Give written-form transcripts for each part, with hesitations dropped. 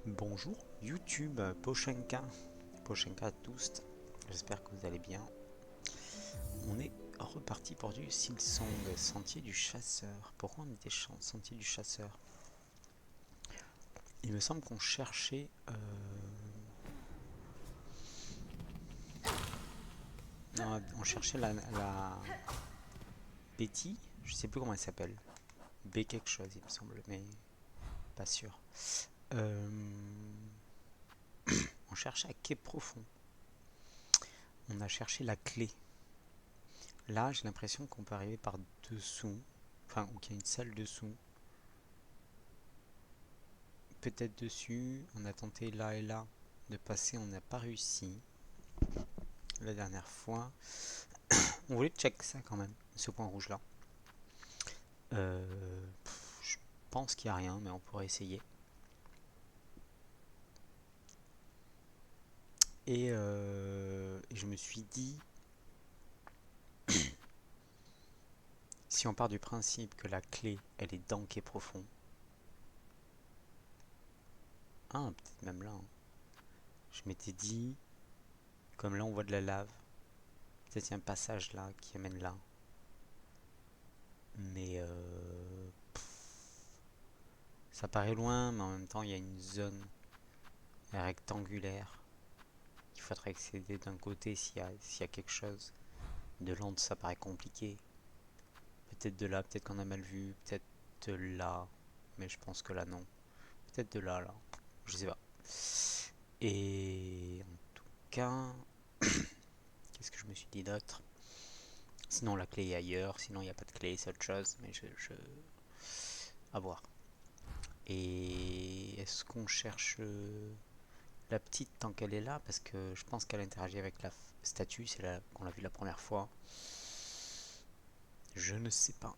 Bonjour YouTube, Pochenka à tous, j'espère que vous allez bien. On est reparti pour du Silsong, Sentier du Chasseur. Pourquoi on était Sentier du Chasseur? Il me semble qu'on cherchait... Non, on cherchait la Betty, je sais plus comment elle s'appelle. B quelque chose il me semble, mais pas sûr. On cherche à Quai Profond. On a cherché la clé. Là, j'ai l'impression qu'on peut arriver par dessous. Enfin, ou qu'il y a une salle dessous. Peut-être dessus. On a tenté là et là de passer. On n'a pas réussi. La dernière fois. On voulait check ça quand même. Ce point rouge là. Je pense qu'il n'y a rien, mais on pourrait essayer. Et je me suis dit... Si on part du principe que la clé, elle est dans Quai Profond. Ah, peut-être même là. Je m'étais dit... Comme là on voit de la lave. Peut-être il y a un passage là qui amène là. Mais ça paraît loin, mais en même temps il y a une zone rectangulaire qu'il faudrait accéder d'un côté s'il y a quelque chose. De l'autre ça paraît compliqué. Peut-être de là, peut-être qu'on a mal vu, peut-être de là, mais je pense que là non. Peut-être de là, je sais pas. Et en tout cas, qu'est-ce que je me suis dit d'autre? Sinon la clé est ailleurs, sinon il n'y a pas de clé, c'est autre chose, mais à voir. Et est-ce qu'on cherche la petite tant qu'elle est là? Parce que je pense qu'elle interagit avec la statue, c'est là qu'on l'a vu la première fois. Je ne sais pas.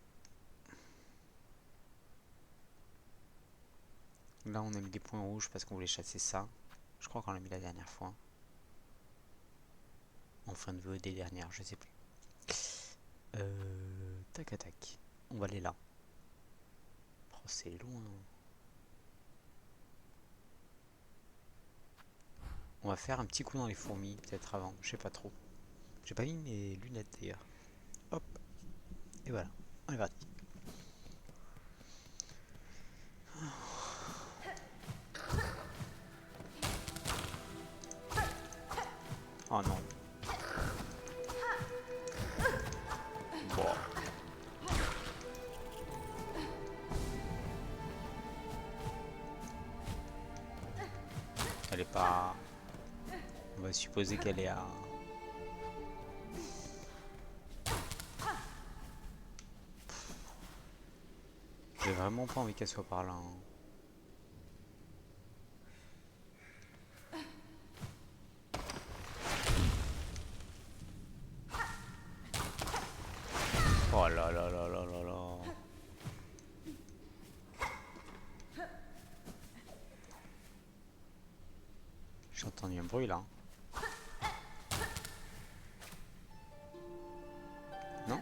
Là on a mis des points rouges parce qu'on voulait chasser ça. Je crois qu'on l'a mis la dernière fois. En fin de VOD dernière, je sais plus. Tac à tac. On va aller là. Oh, c'est loin. On va faire un petit coup dans les fourmis, peut-être avant. Je sais pas trop. J'ai pas mis mes lunettes d'ailleurs. Hop. Et voilà. On est parti. Oh non. Bon. Elle est pas... On va supposer qu'elle est à... J'ai vraiment pas envie qu'elle soit par là. Hein. Oh là là là là là là. J'ai entendu un bruit là. Non?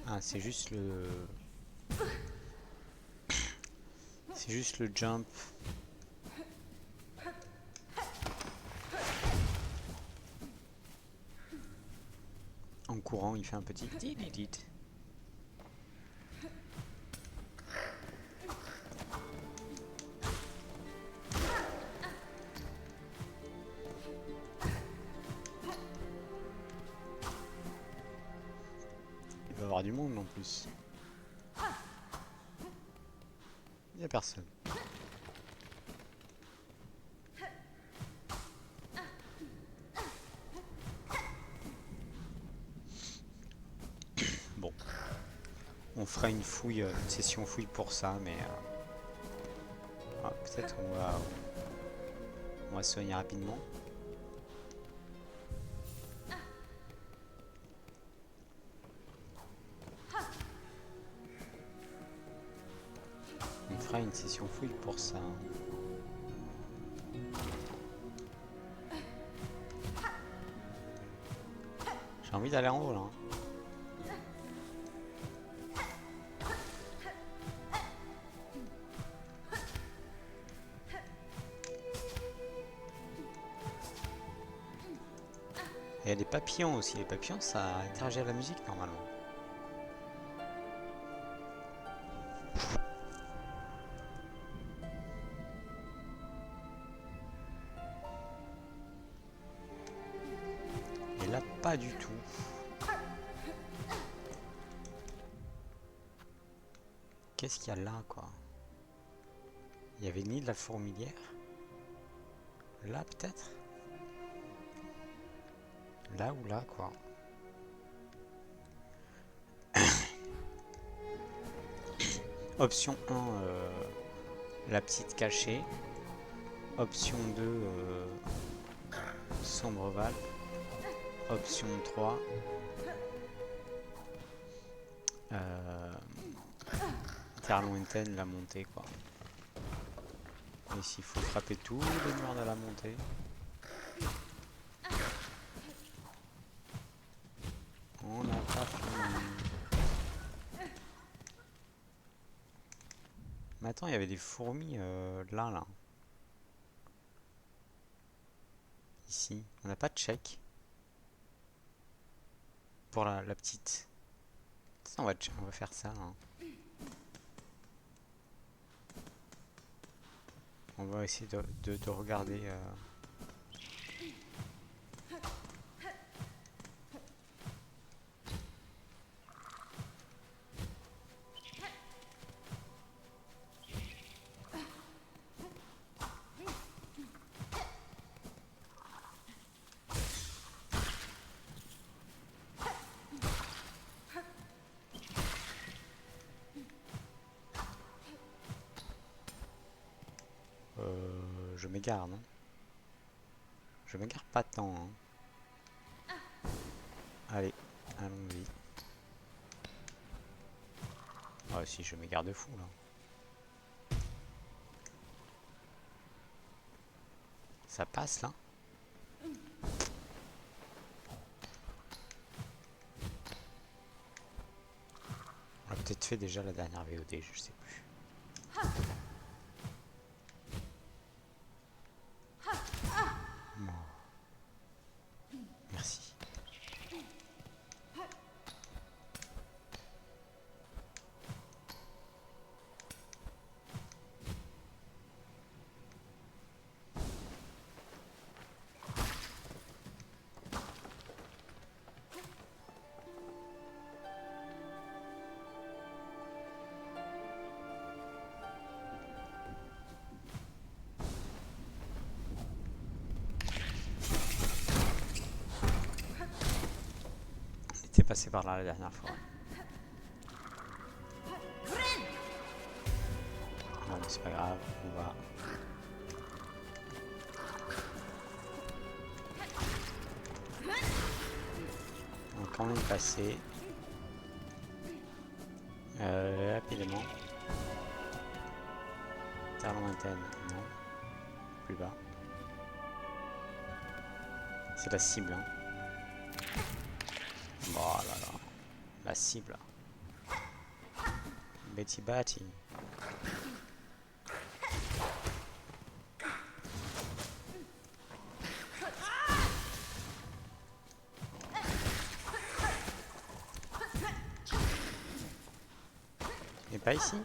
Ah, c'est juste le... C'est juste le jump. En courant, il fait un petit dit. Il va y avoir du monde en plus. Il n'y a personne. Bon. On fera une fouille, une session fouille pour ça, mais... peut-être on va se soigner rapidement. fera une session fouille pour ça. J'ai envie d'aller en haut là. Il y a des papillons aussi. Les papillons, ça interagit à la musique normalement. Et là, pas du tout. Qu'est-ce qu'il y a là, quoi? Il y avait ni de la fourmilière. Là, peut-être? Là ou là, quoi? Option 1, la petite cachée. Option 2, sombre val. Option 3, terre lointaine, la montée, quoi. Ici, il faut frapper tous les murs de la montée. On n'a pas fini. Mais attends, il y avait des fourmis là. Ici. On n'a pas de check. Pour la petite. On va faire ça. Hein. On va essayer de regarder. Je m'égare, non? Je m'égare pas tant. Hein. Allez, allons-y. Ah si, je m'égare de fou là. Ça passe là? On l'a peut-être fait déjà la dernière VOD, je sais plus. Bon. Merci. On était passé par là la dernière fois. Non mais c'est pas grave, on va... On va quand même passer. Rapidement. Terre lointaine, non. Plus bas. C'est la cible. Hein. Oh là là. La cible. Betty Batty. Mais pas ici.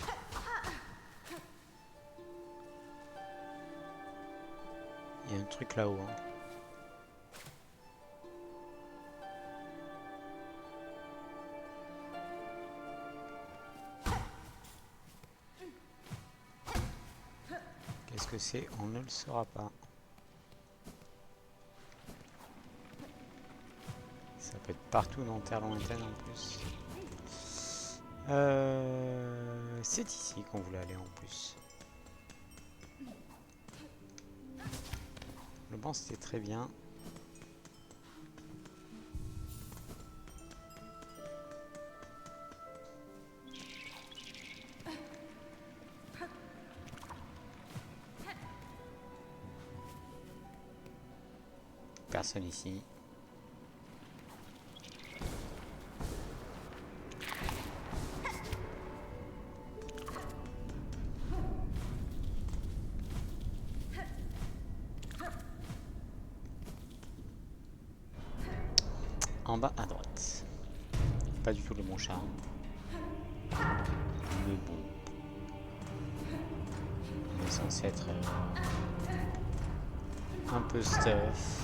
Il y a un truc là-haut. Hein. Qu'est-ce que c'est? On ne le saura pas. Ça peut être partout dans Terre lointaine en plus. C'est ici qu'on voulait aller en plus. Le banc c'était très bien. personne ici. En bas à droite. Pas du tout le bon charme. Mais bon. On est censé être un peu stuff.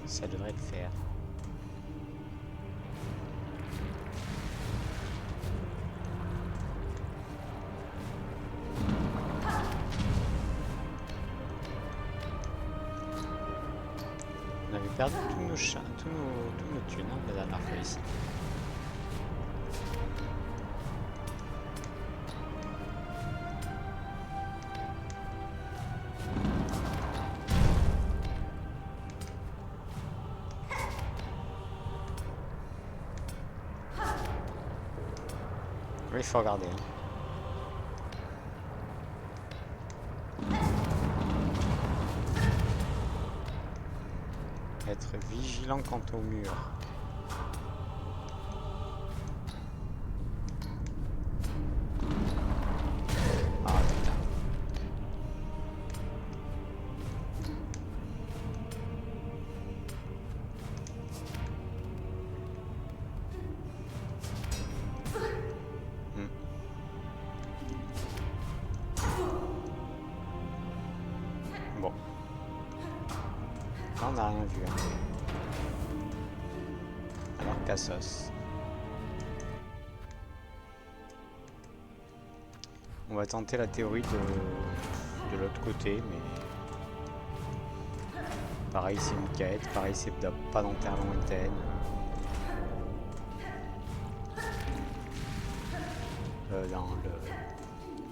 Ça devrait le faire. On avait perdu tous nos chats, tous nos thunes la dernière fois ici. Oui, il faut regarder. Hein. Être vigilant quant au mur. Ah putain. Bon. Là on n'a rien vu. Hein. Alors Cassos. On va tenter la théorie de l'autre côté, mais pareil c'est une quête, pareil c'est pas dans terre lointaine. Dans le...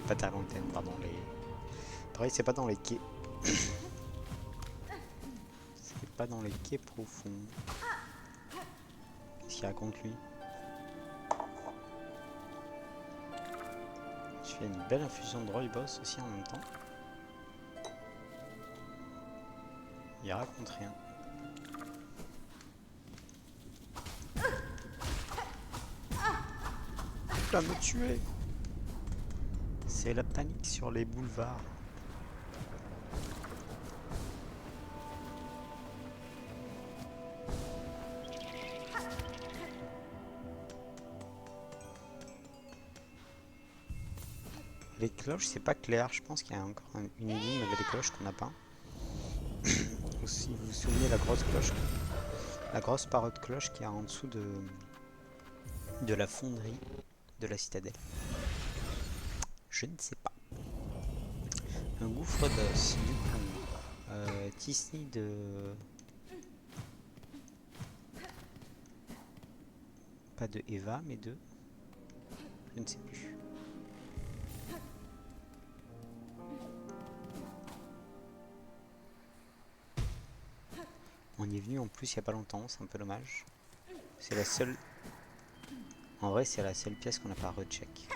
Pas terre lointaine, pardon, les... Pareil c'est pas dans les quais. C'est pas dans les quais profonds. Qu'est-ce qu'il raconte lui? Je fais une belle infusion de rooibos aussi en même temps. Il raconte rien. Il va me tuer. C'est la panique sur les boulevards. Les cloches, c'est pas clair. Je pense qu'il y a encore une énigme avec les cloches qu'on n'a pas. Ou si vous vous souvenez, la grosse cloche, la grosse paroi de cloche qui est en dessous de la fonderie de la citadelle. Je ne sais pas. Un gouffre d'os, du coup. Tisni de... Pas de Eva, mais de... Je ne sais plus. On y est venu en plus il n'y a pas longtemps, c'est un peu dommage. C'est la seule... En vrai, c'est la seule pièce qu'on n'a pas recheck.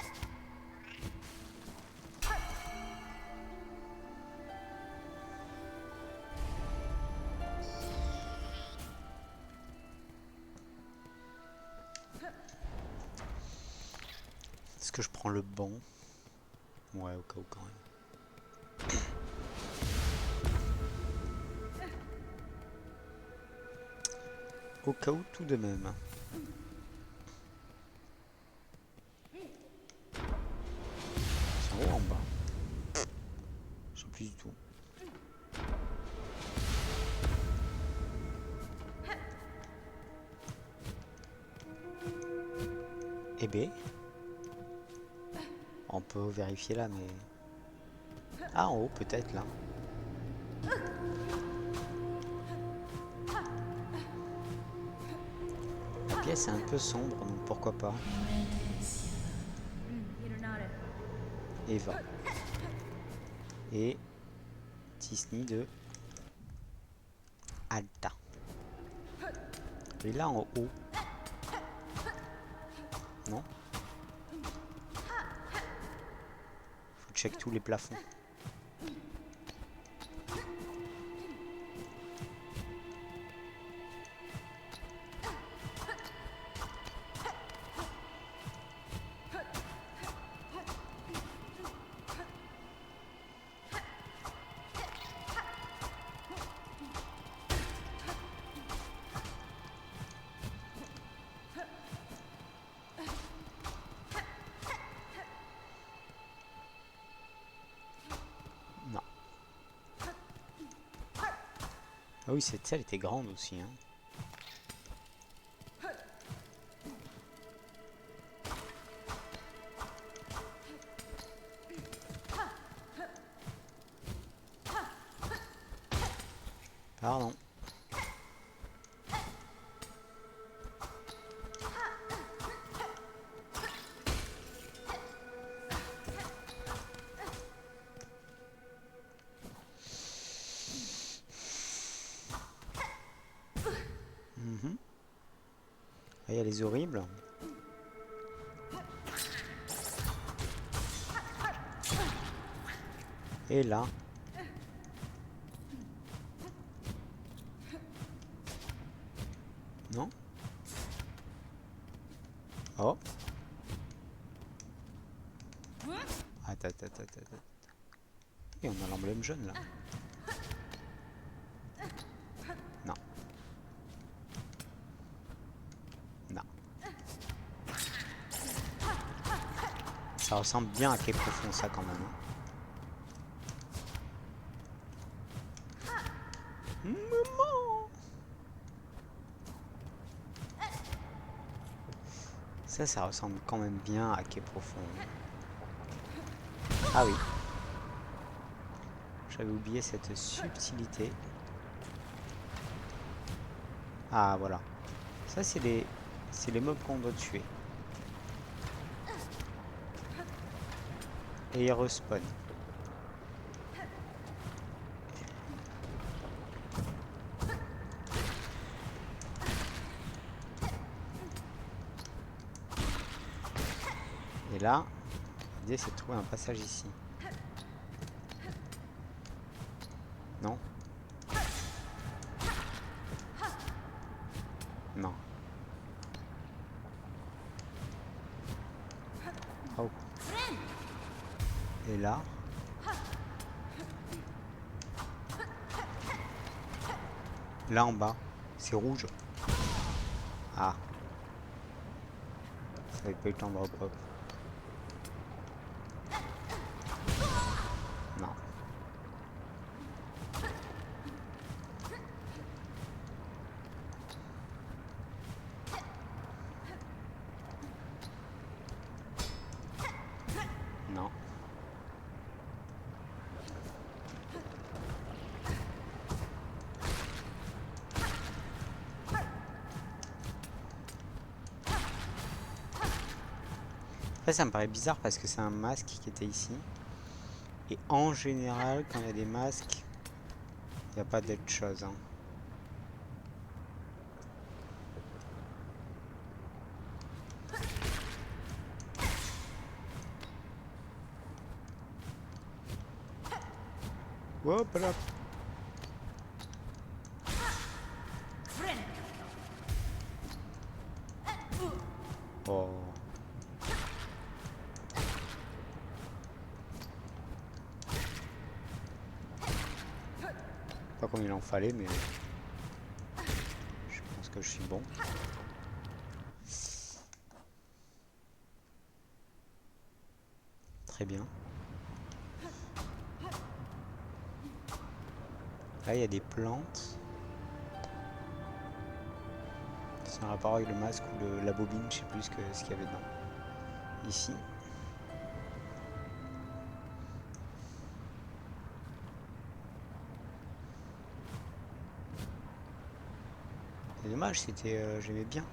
Est-ce que je prends le banc? Ouais, au cas où quand même. Au cas où tout de même. C'est en haut ou en bas? Je sais plus du tout. Eh ben, on peut vérifier là, mais... Ah, en haut peut-être là. La pièce est un peu sombre, donc pourquoi pas. Eva. Et Tisni de Alta. Et là en haut. Non? Faut check tous les plafonds. Ah oui, cette salle était grande aussi, hein. Pardon. Mhm. Ah, il y a les horribles. Et là. Non? Oh. Attends, attends, attends, attends. Et on a l'emblème jaune là. Non. Non. Ça ressemble bien à Quai Profond ça quand même. Maman. Ça ressemble quand même bien à Quai Profond. Ah oui. J'avais oublié cette subtilité. Ah voilà. Ça c'est les mobs qu'on doit tuer. Et ils respawnent. Et là, l'idée c'est de trouver un passage ici. Non? Non. Oh. Et là? Là en bas, c'est rouge. Ah. Ça n'avait pas eu le temps de repop. Non. Non. Après ça me paraît bizarre parce que c'est un masque qui était ici. Et en général, quand il y a des masques, il n'y a pas d'autre chose. Hein. Hop là. Oh. Pas comme il en fallait, mais je pense que je suis bon. Très bien. Là, il y a des plantes. C'est un rapport avec le masque ou la bobine, je sais plus ce qu'il y avait dedans. Ici. C'est dommage, j'aimais bien.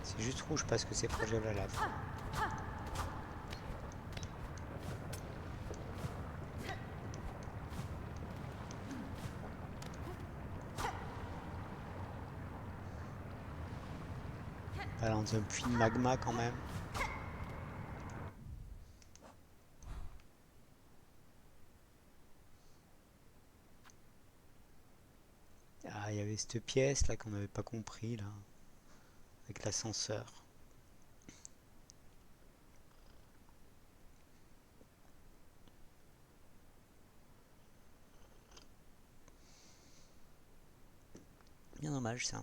C'est juste rouge parce que c'est proche de la lave. Pas dans un puits de magma quand même. Ah, il y avait cette pièce là qu'on n'avait pas compris là. Avec l'ascenseur. bien dommage ça.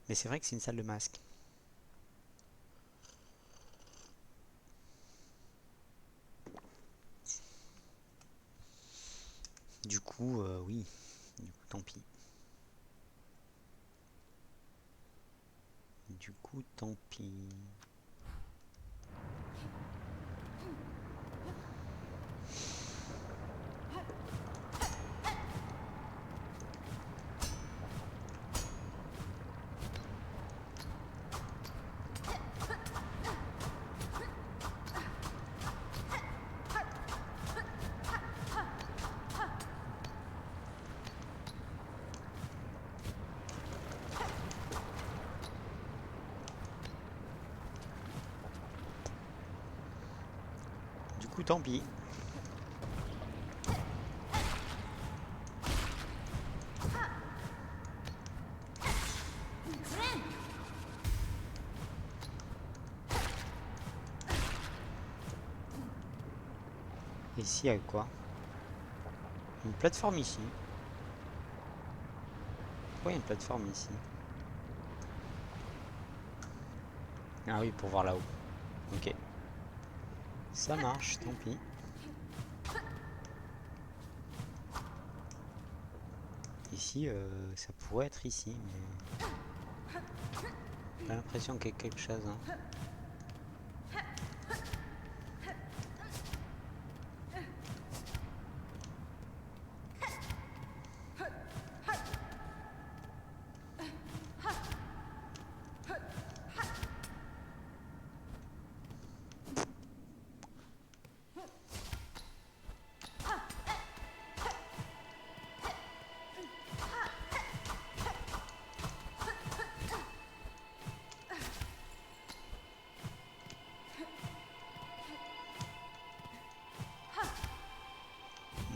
Mais c'est vrai que c'est une salle de masque. Du coup, oui. Du coup, tant pis. Du coup, tant pis. Du coup, tant pis. Et ici, il y a quoi? Une plateforme ici. Pourquoi il y a une plateforme ici? Ah oui, pour voir là-haut. Ok. Ça marche, tant pis. Ici, ça pourrait être ici, mais... J'ai pas l'impression qu'il y ait quelque chose, hein.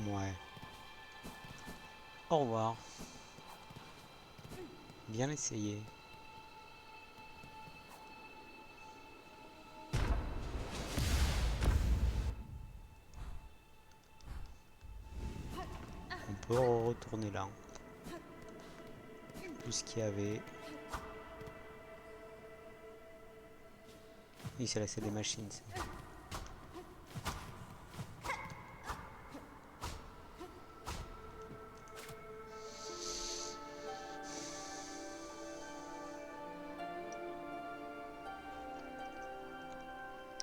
Ouais. Au revoir. Bien essayé. On peut retourner là. Je sais plus ce qu'il y avait. Oui, c'est là, c'est des machines.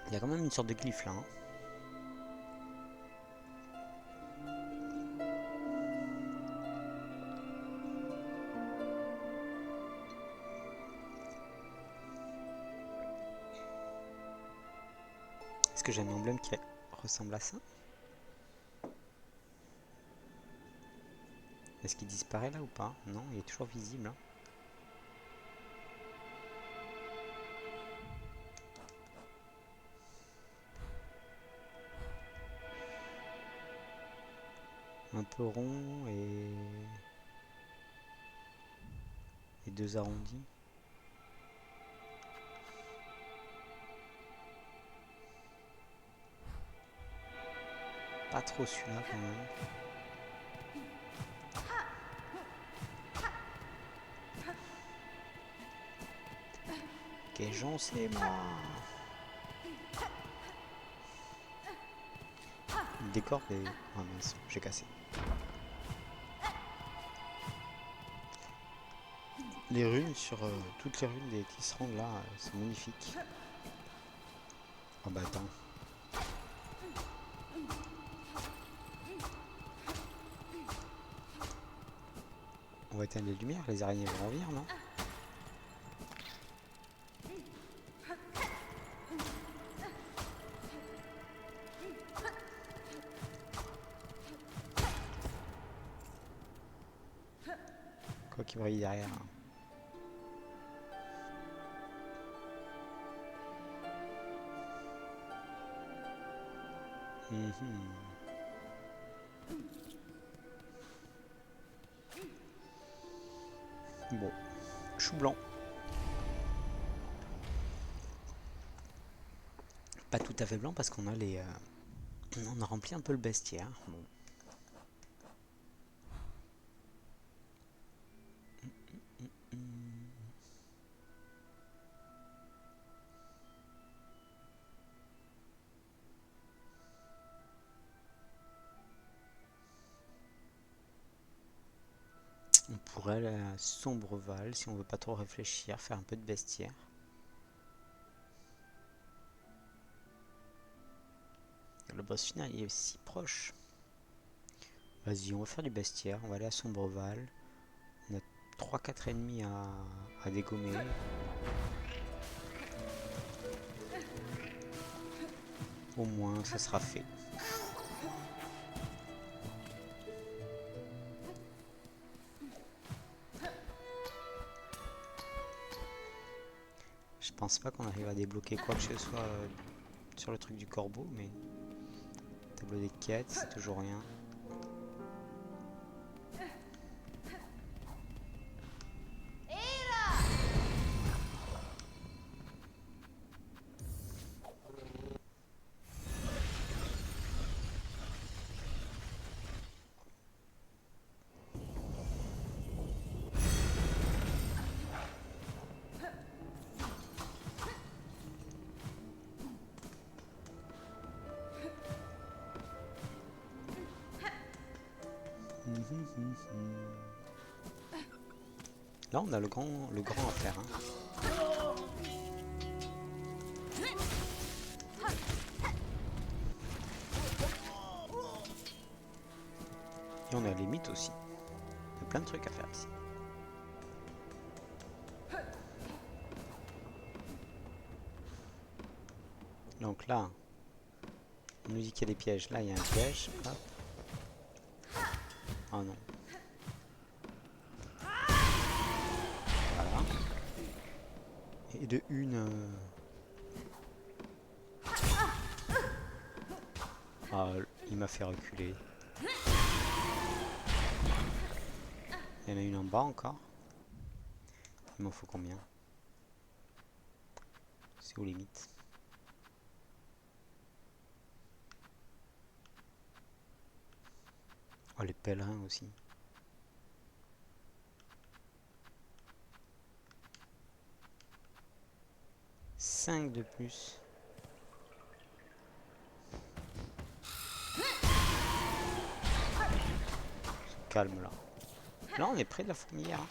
Il y a quand même une sorte de glyphe là, hein. Est-ce que j'ai un emblème qui ressemble à ça? Est-ce qu'il disparaît là ou pas? Non, il est toujours visible, hein. Un peu rond et deux arrondis. Pas trop celui-là quand même. Ok, j'en sais moi. Le décor est... Ah mince, j'ai cassé. Les runes sur... toutes les runes des tisserands là, c'est magnifique. Ah bah attends. On va éteindre les lumières, les araignées vont revenir, non? Quoi qui brille derrière. Bon, chou blanc. Pas tout à fait blanc parce qu'on a les... on a rempli un peu le bestiaire. Bon. pourrait aller à Sombreval si on veut pas trop réfléchir, faire un peu de bestiaire. Le boss final il est si proche. Vas-y, on va faire du bestiaire, on va aller à Sombreval. On a 3-4 ennemis à dégommer. Au moins, ça sera fait. Je pense pas qu'on arrive à débloquer quoi que ce soit sur le truc du corbeau, mais... Tableau des quêtes, c'est toujours rien. Là, on a le grand à faire. Hein. Et on a les mythes aussi. Il y a plein de trucs à faire ici. Donc là, on nous dit qu'il y a des pièges. Là, il y a un piège. Hop. Oh non. Voilà. Et de une... Ah, il m'a fait reculer. Il y en a une en bas encore. Il m'en faut combien? C'est où les mythes? Oh, les pèlerins aussi. Cinq de plus. Calme là. Là on est près de la fourmilière.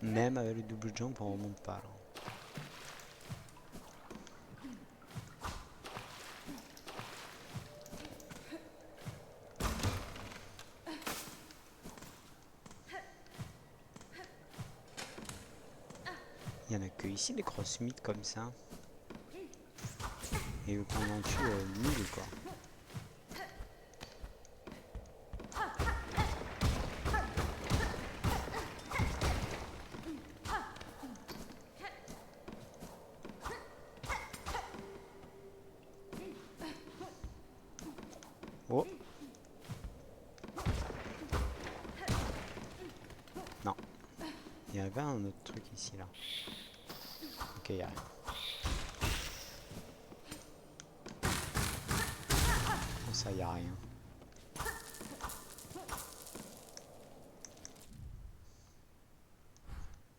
Même avec le double jump on remonte pas là. Il y en a que ici des grosses mythes comme ça. Et qu'on en tue 1000 quoi. Oh. Non. Il y avait un autre truc ici là. Ok, il y a rien. Oh, ça y a rien.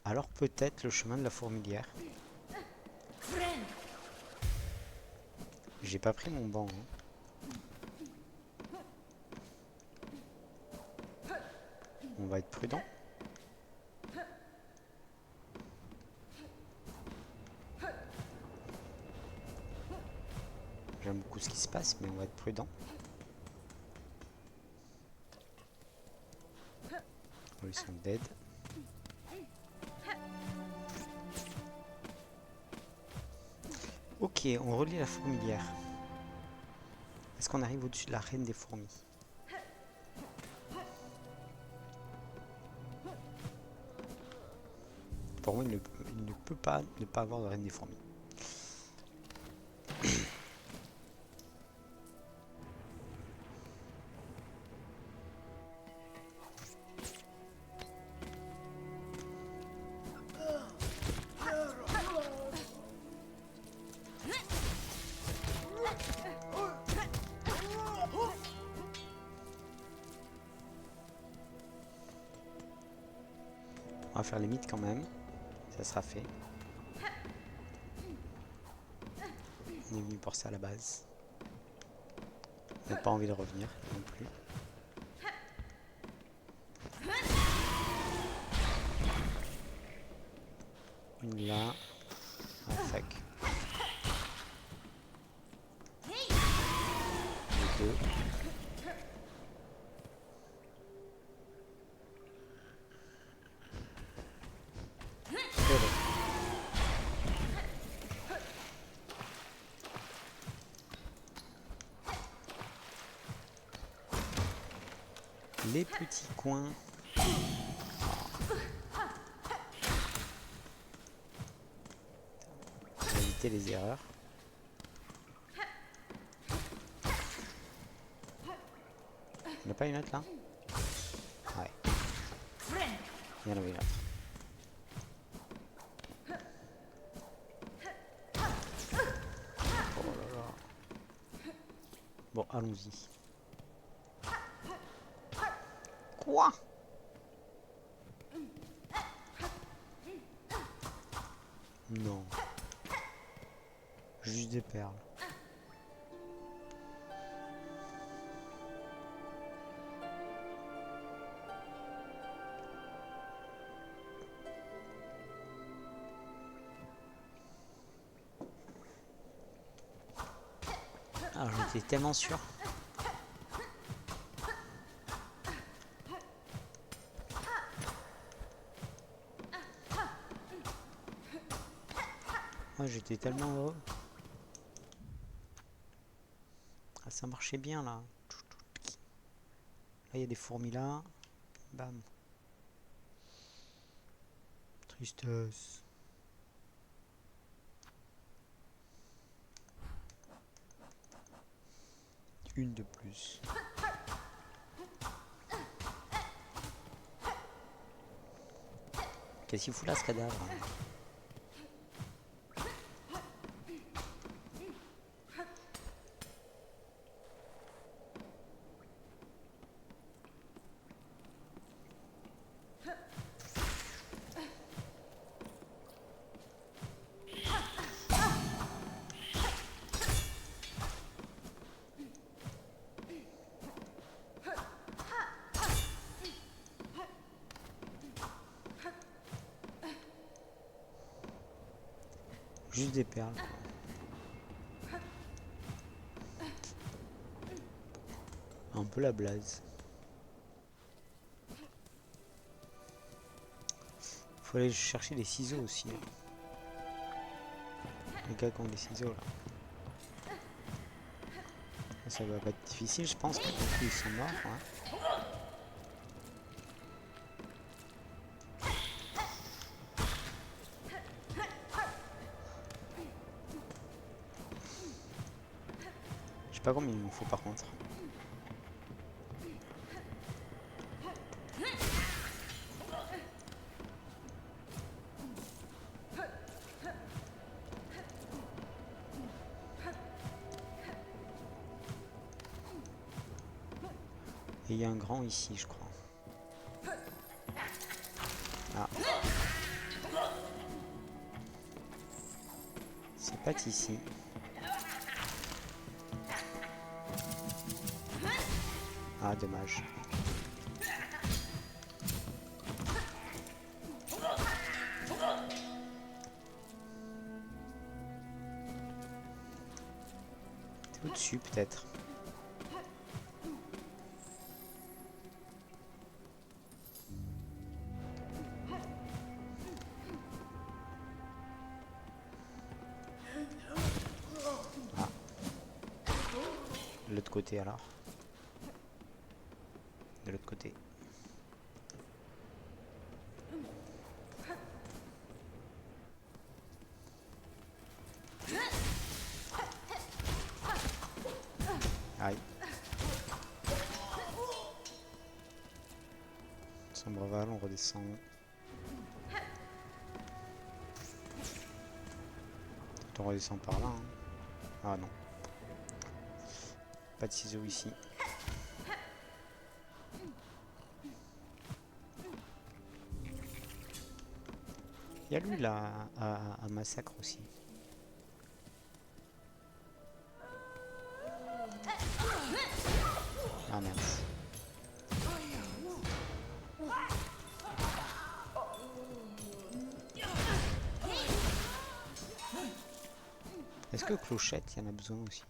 Alors peut-être le chemin de la fourmilière. J'ai pas pris mon banc. Hein. On va être prudent. J'aime beaucoup ce qui se passe, mais on va être prudent. Oh, ils sont dead. Ok, on relie la fourmilière. Est-ce qu'on arrive au-dessus de la reine des fourmis? Pour moi, il ne peut pas ne pas avoir de reine des fourmis. On va faire les mythes quand même. Ça sera fait. On est venu pour ça à la base. On n'a pas envie de revenir non plus. Une là. Ah fuck. Les deux. Les petits coins. Pour éviter les erreurs. Il n'y a pas une autre là? Ouais. Il y en avait une autre. Oh là là. Bon, allons-y. Quoi? Non. Juste des perles. Ah, j'en étais tellement sûr. Moi, j'étais tellement heureux. Ah, ça marchait bien là. Là, il y a des fourmis là. Bam. Tristesse. Une de plus. Qu'est-ce qu'il fout là, ce cadavre? Juste des perles. Un peu la blaze. Faut aller chercher les ciseaux aussi. Les gars qui ont des ciseaux là. Ça va pas être difficile, je pense. Ils sont morts. Hein. Je sais pas combien il me faut par contre. Et il y a un grand ici, je crois. Ah. C'est pas ici. Ah, dommage. C'est au-dessus peut-être. l'autre côté alors. De l'autre côté. Aïe. Sombreval, on redescend. On redescend par là. Hein. Ah non. Pas de ciseaux ici. Il y a lui là à massacre aussi. Ah merde. Est-ce que Clochette, il y en a besoin aussi?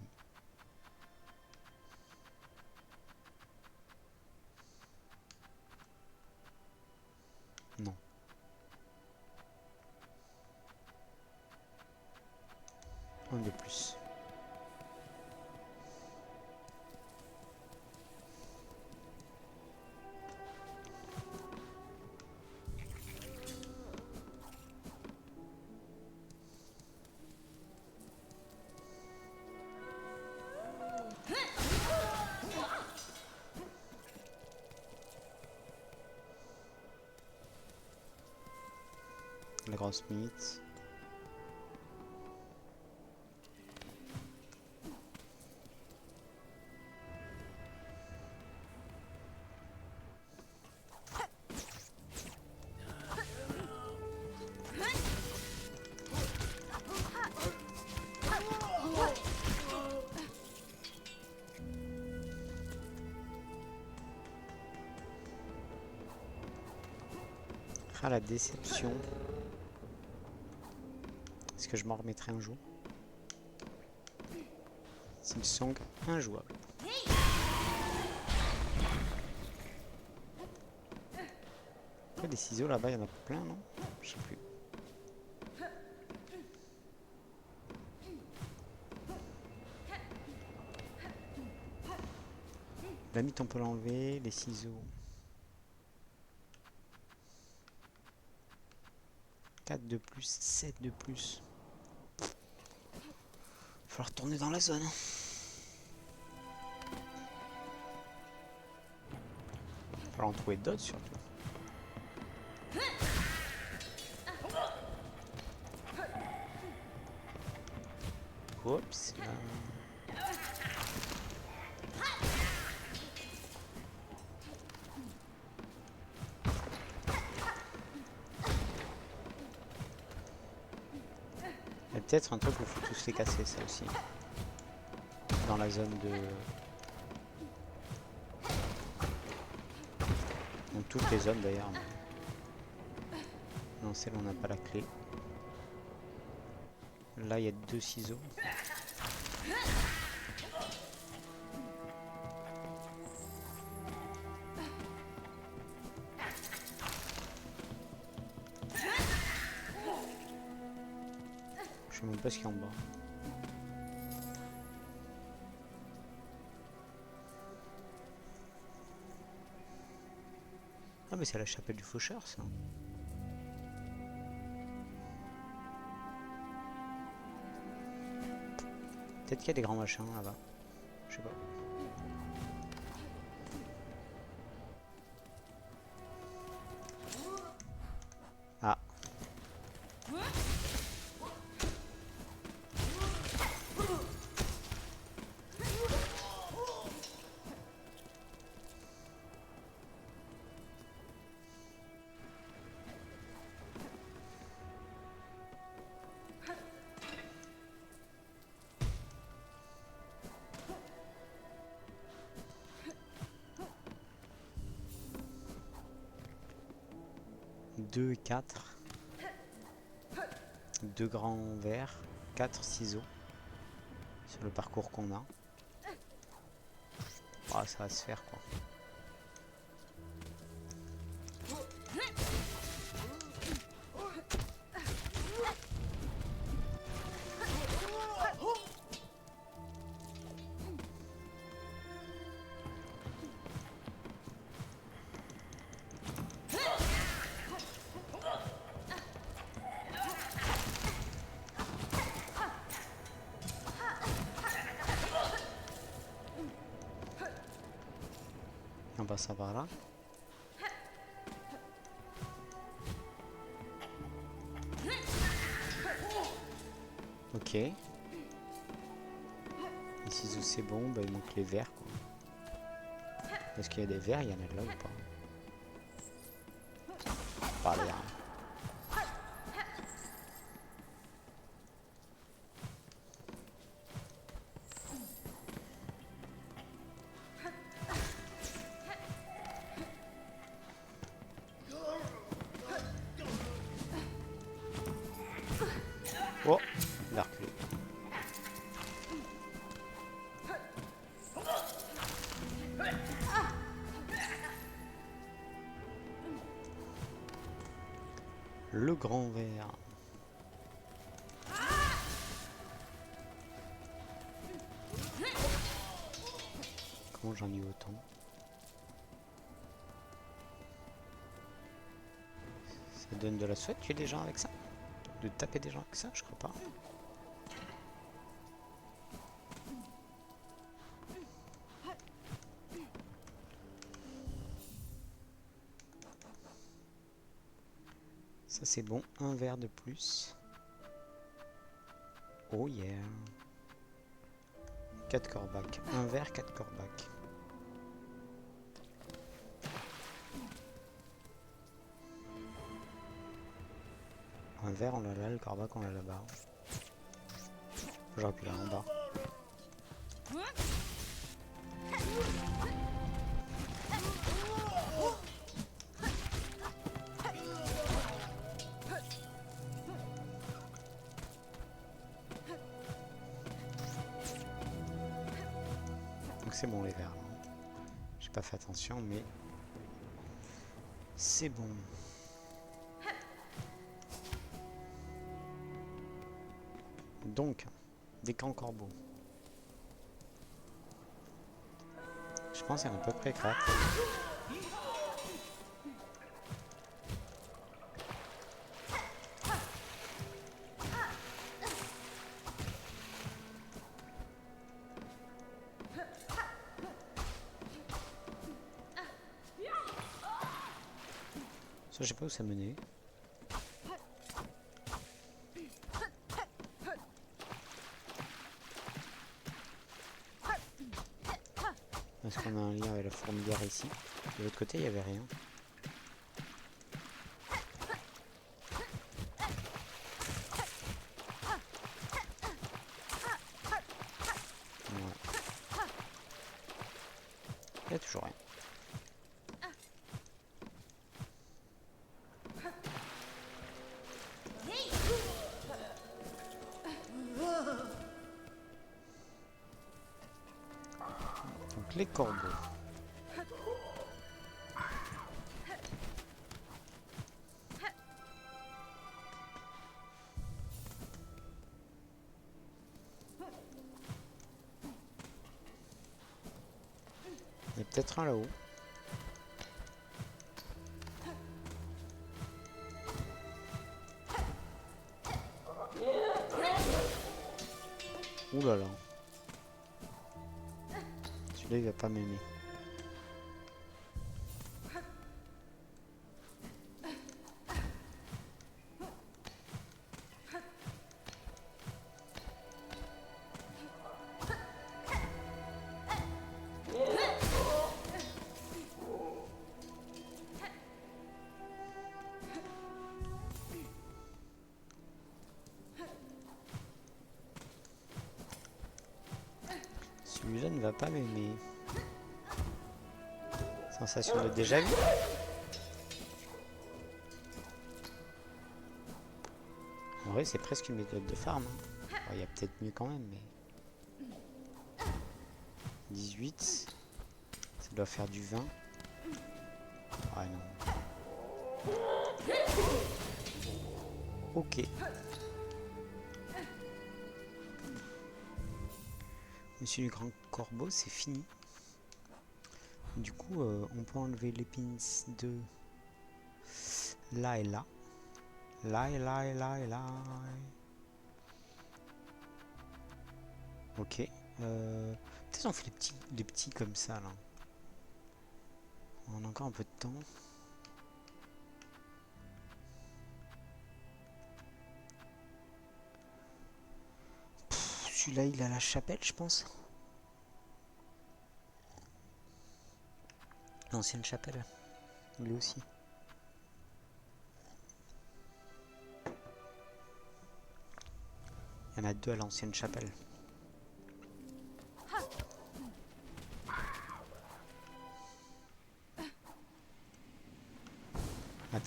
Non. Un de plus. La grosse mythe. Ah la déception. Est-ce que je m'en remettrai un jour? Silksong injouable. Après des ciseaux là-bas, il y en a plein, non? Je sais plus. La mythe on peut l'enlever, les ciseaux. 4 de plus, 7 de plus. Il va falloir retourner dans la zone. Il va falloir en trouver d'autres surtout. Oups. Il y a peut-être un truc où il faut tous les casser, ça aussi. Dans la zone de... Dans toutes les zones d'ailleurs. Non, celle-là on n'a pas la clé. Là il y a 2 ciseaux. Je sais même pas ce qu'il y a en bas. Ah mais c'est la chapelle du faucheur ça. Peut-être qu'il y a des grands machins là-bas. Je sais pas. Ah. Deux, 4. 2 grands verres, 4 ciseaux sur le parcours qu'on a. Ah, ça va se faire quoi. passant par là. Ok. Les ciseaux c'est bon, bah il manque les verres quoi. Est-ce qu'il y a des verres? Il y en a de là ou pas? Pas l'air. Oh, il a reculé. Le grand verre. Comment j'en ai autant? Ça donne de la souhaite tuer des gens avec ça? De taper des gens avec ça? Je crois pas. Ça c'est bon, un verre de plus. Oh yeah. 4 corbacs. Un verre, 4 corbacs. Un verre on l'a là, le corbac on l'a là-bas. J'aurais pu là en bas. Donc c'est bon les verres. J'ai pas fait attention mais c'est bon. Donc, des camps corbeaux. Je pense qu'il y en a à peu près 4. Ça, je sais pas où ça menait. Est-ce qu'on a un lien avec la fourmilière ici? De l'autre côté, il n'y avait rien. Ouais. Il n'y a toujours rien. Donc les corbeaux. Il y a peut-être un là-haut. Ouh là là. Celui-là il va pas m'aimer. Celui-là ne va pas m'aimer. Sensation de déjà vu. En vrai, c'est presque une méthode de farm. Hein. Il y a peut-être mieux quand même, mais... 18. Ça doit faire du 20. Ah non. Ok. Monsieur le grand corbeau, c'est fini. Du coup, on peut enlever les pins de là et là. Là et là et là et là. Ok. Peut-être on fait les petits comme ça là. On a encore un peu de temps. Celui-là, il a la chapelle, je pense. L'ancienne chapelle. Lui aussi. Il y en a deux à l'ancienne chapelle.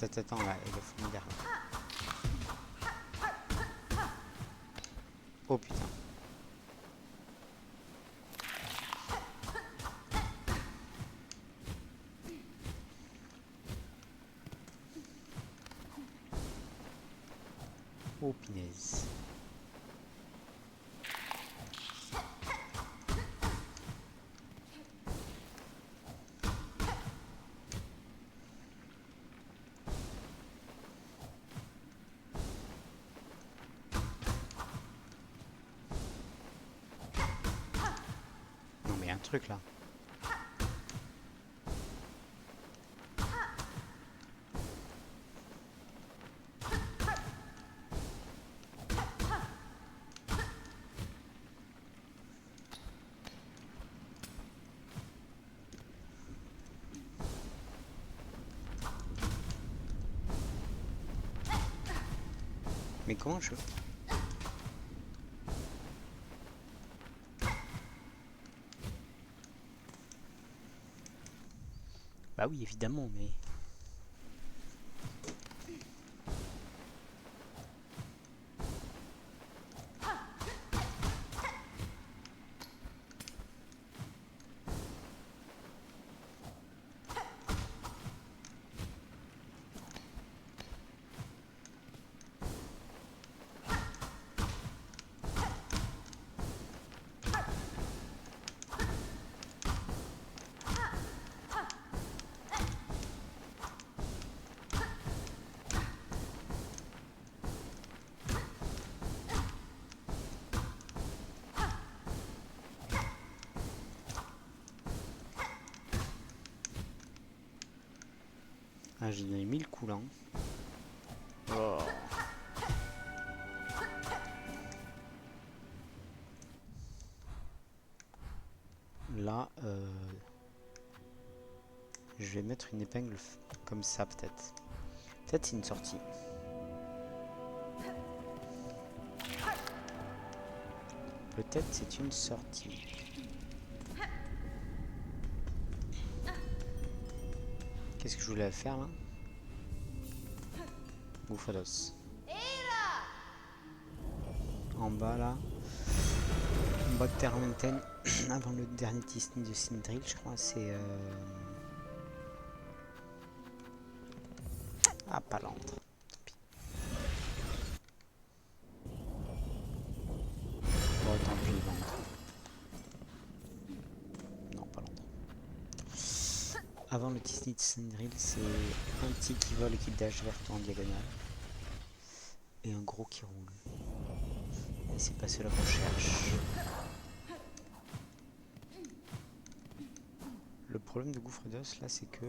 Attends, là, il est formidable. Oh putain. Oh punaise. Non mais il y a un truc là. Mais comment je... Bah oui, évidemment, mais... Ah, j'ai donné 1000 coups là. Oh. Là, je vais mettre une épingle comme ça peut-être. Peut-être c'est une sortie. Peut-être c'est une sortie. Qu'est-ce que je voulais faire là? Bouffados. En bas là. En bas de Terre Mountain. Avant le dernier Tisni de Sindril, je crois, c'est... Ah, pas l'antre. Bon, tant pis, l'antre. Non, pas l'antre. Avant le Tisni de Sindril, c'est un petit qui vole et qui dash vers toi en diagonale. Et un gros qui roule. Et c'est pas cela qu'on cherche. Le problème de Gouffre d'os là, c'est que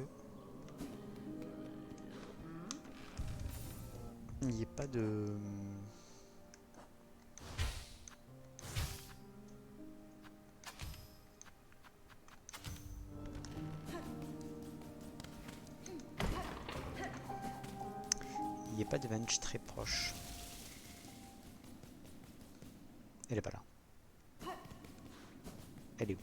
il n'y a pas de... Il n'y a pas de bench très proche. Elle est pas là. Elle est où?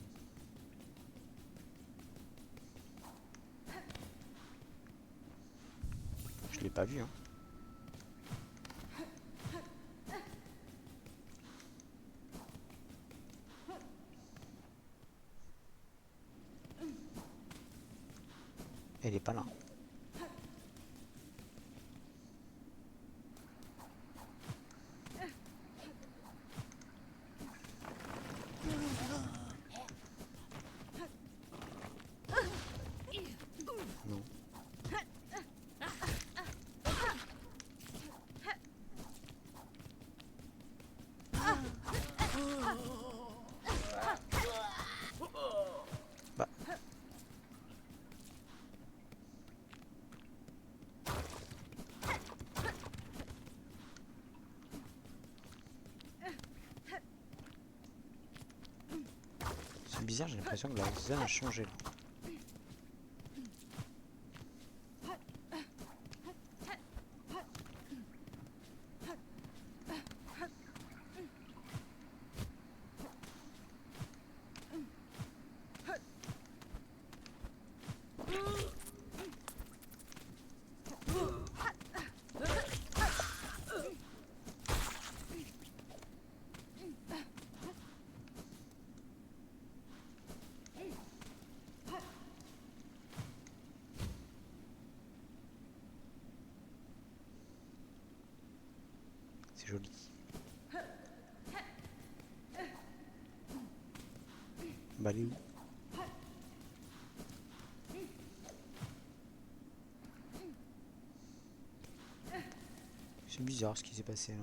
Je l'ai pas vue, hein. Elle est pas là. Non. bizarre, j'ai l'impression que la zone a changé là. C'est joli. Bah, elle est où? C'est bizarre ce qui s'est passé là.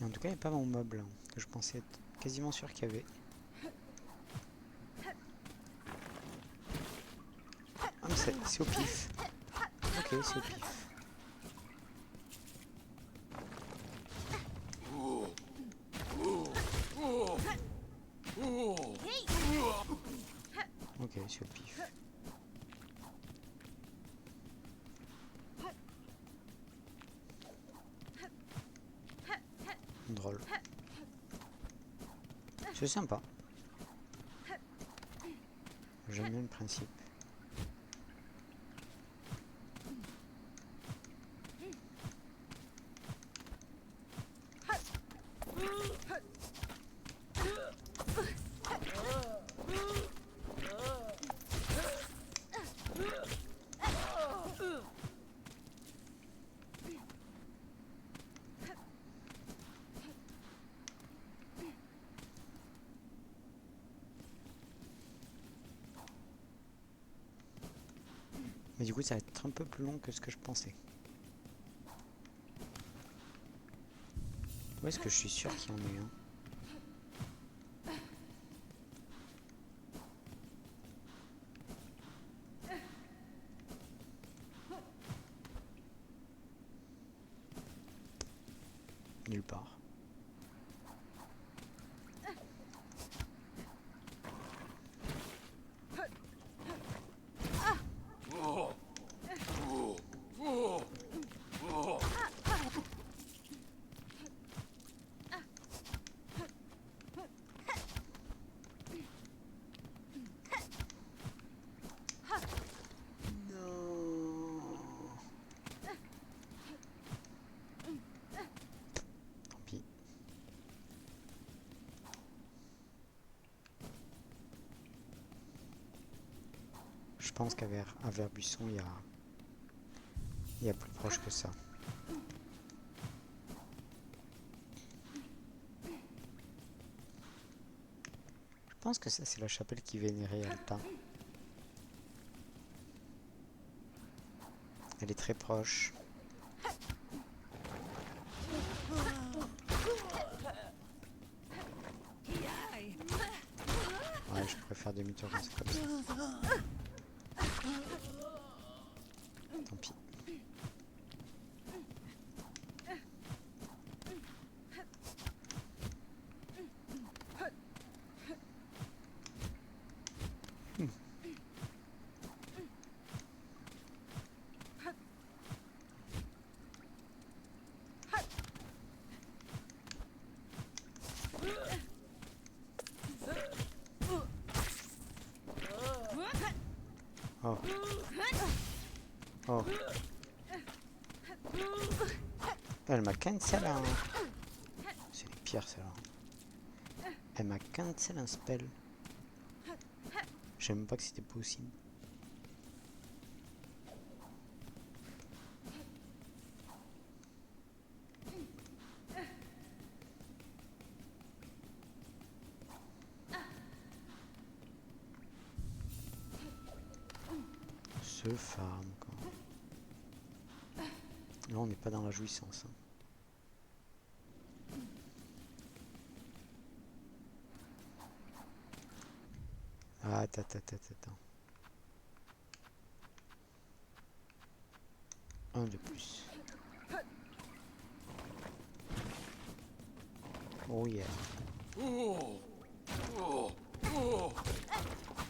En tout cas, il n'y a pas mon meuble hein, que je pensais être quasiment sûr qu'il y avait. Ah, mais c'est au pif. Ok, c'est au pif. Ok, c'est au pif. Drôle. C'est sympa. J'aime bien le principe. Mais du coup, ça va être un peu plus long que ce que je pensais. Où est-ce que je suis sûr qu'il y en ait un? Nulle part. Je pense qu'à Verbusson, il y a plus proche que ça. Je pense que ça, c'est la chapelle qui vénérait Alta. Elle est très proche. Ouais, je pourrais faire demi-tour comme ça. Tant pis. Oh. Oh. Elle m'a cancel un... C'est les pires celle-là. Elle m'a cancel un spell. Je savais même pas que c'était possible. Ce farm, quoi. Là, on n'est pas dans la jouissance. Hein. Ah, attends. Un de plus. Oh yeah.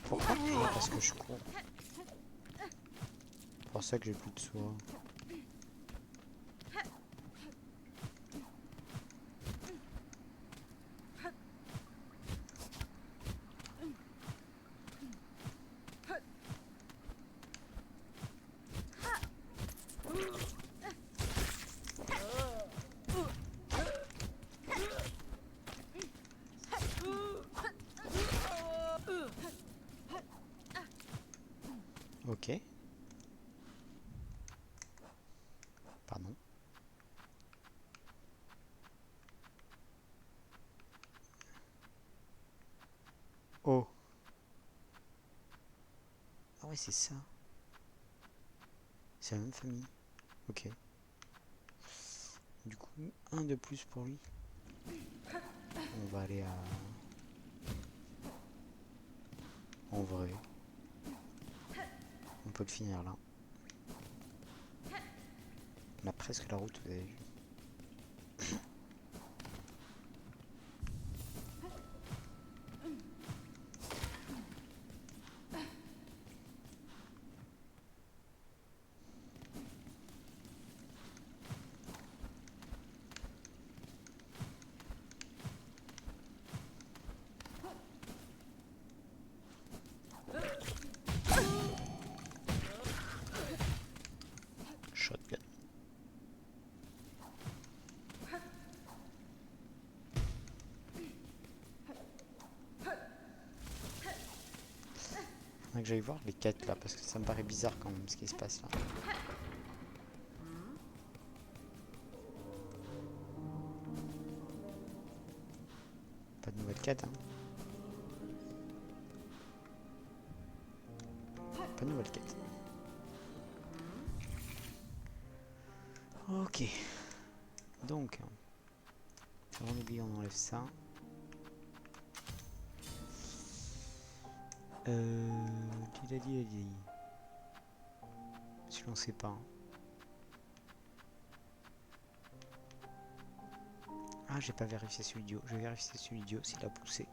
Pourquoi? Parce que je cours. C'est pour ça que j'ai plus de soie. Ok. Pardon. Oh. Ah ouais, c'est ça. C'est la même famille. Ok. Du coup, un de plus pour lui. On va aller à... En vrai. On peut le finir là. On a presque la route, vous avez vu. Shotgun. Faudrait que j'aille voir les quêtes là, parce que ça me paraît bizarre quand même ce qui se passe là. Pas de nouvelles quêtes, hein. Pas de nouvelles quêtes. Ok. Donc, avant d'oublier, on enlève ça. Dit. Si on sait pas. Ah, j'ai pas vérifié celui d'idiot. Je vais vérifier celui d'idiot s'il a poussé.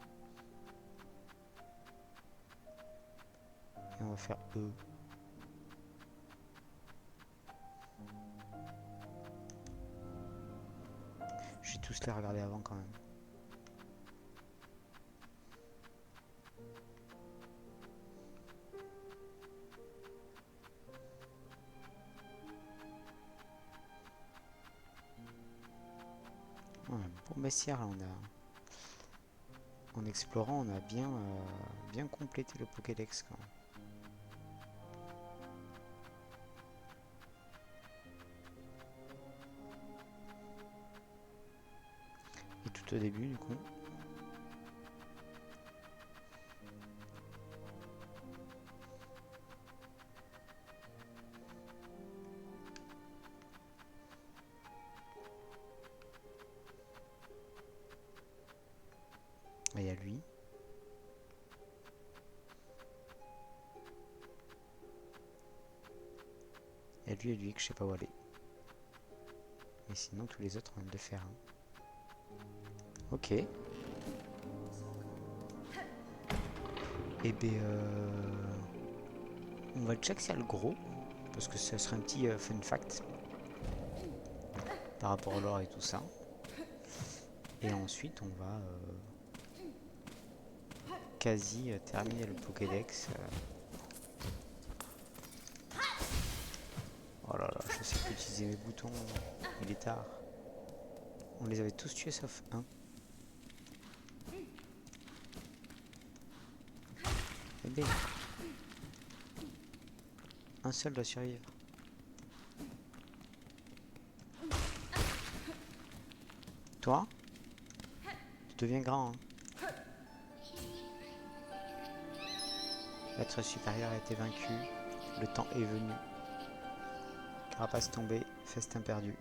Et on va faire E. J'ai tous les regardé avant quand même. Ouais, bon bestiaire là, en explorant, on a bien complété le Pokédex quand même. Et tout au début du coup. Il y a lui. Il y a lui et lui que je sais pas où aller. Mais sinon tous les autres on vient de le faire. Hein. Ok. Et ben on va check s'il y a le gros. Parce que ça serait un petit fun fact. Par rapport à l'or et tout ça. Et ensuite on va quasi terminer le Pokédex. Oh là là, je sais plus utiliser mes boutons. Il est tard. On les avait tous tués sauf un. Aidez. Un seul doit survivre. Toi, tu deviens grand. Hein. L'être supérieur a été vaincu. Le temps est venu. Carapace tombé, festin perdu.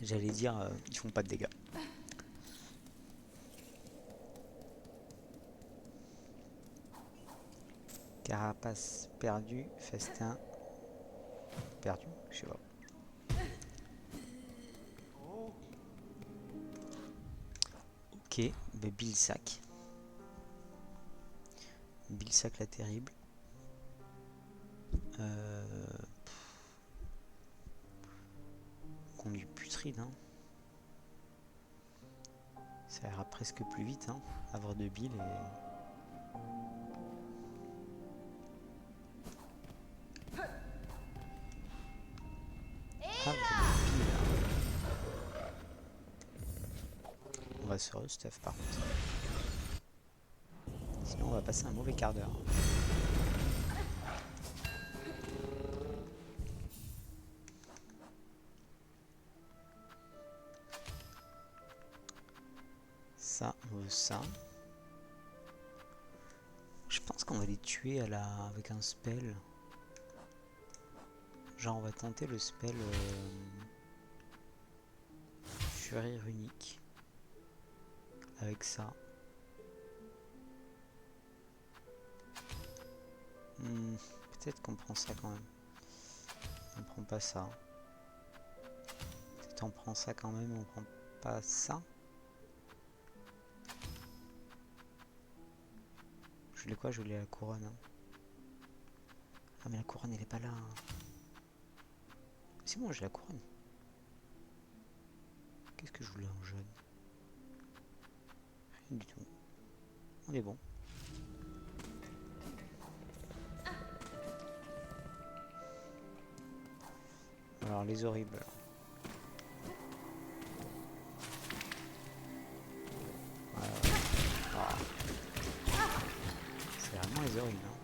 J'allais dire, ils font pas de dégâts. Carapace perdu, festin perdu, je sais pas. Ok, bah Bilsac. Bilsac la terrible. Conduit putride, hein. Ça ira presque plus vite, hein. Avoir de Bill et... On va se re-stuff par contre. Sinon on va passer un mauvais quart d'heure. Ça, on veut ça. Je pense qu'on va les tuer avec un spell. Genre on va tenter le spell Furie runique. Avec ça. Peut-être qu'on prend ça quand même. On prend pas ça. Peut-être on prend ça quand même, on prend pas ça. Je voulais quoi? Je voulais la couronne. Hein. Ah mais la couronne elle est pas là. C'est bon, j'ai la couronne. Qu'est-ce que je voulais en jaune? Rien du tout. On est bon. Alors les horribles. Voilà. Oh. C'est vraiment les horribles. Hein.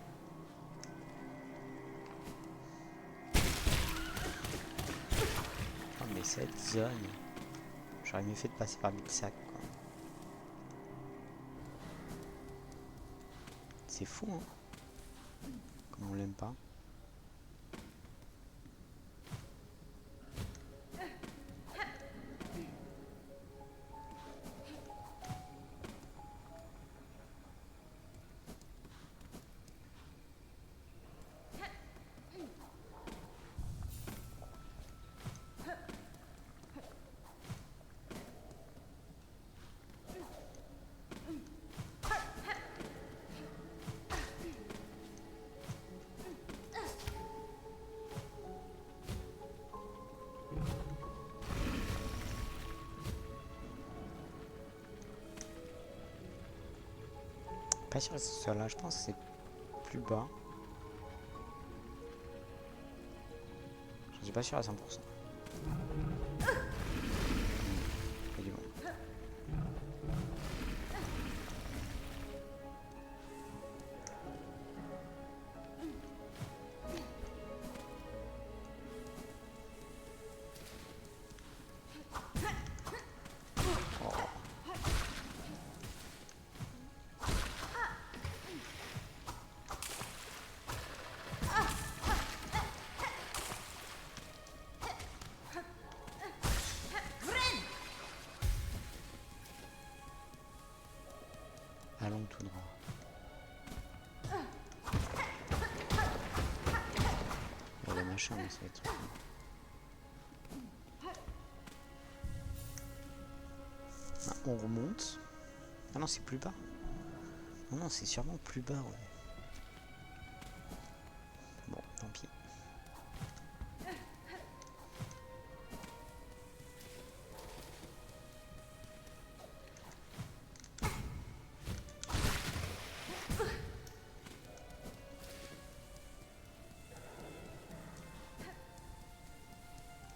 Oh mais cette zone. J'aurais mieux fait de passer par Bilsac. C'est fou hein. Comme on l'aime pas. Pas sûr que ce soit là, je pense que c'est plus bas. Je suis pas sûr à 100%. Il y a du bon. Allons tout droit. Il y a des machins dans ces trucs. Ah, on remonte. Ah non, c'est plus bas. Non, non, c'est sûrement plus bas, ouais. Bon, tant pis.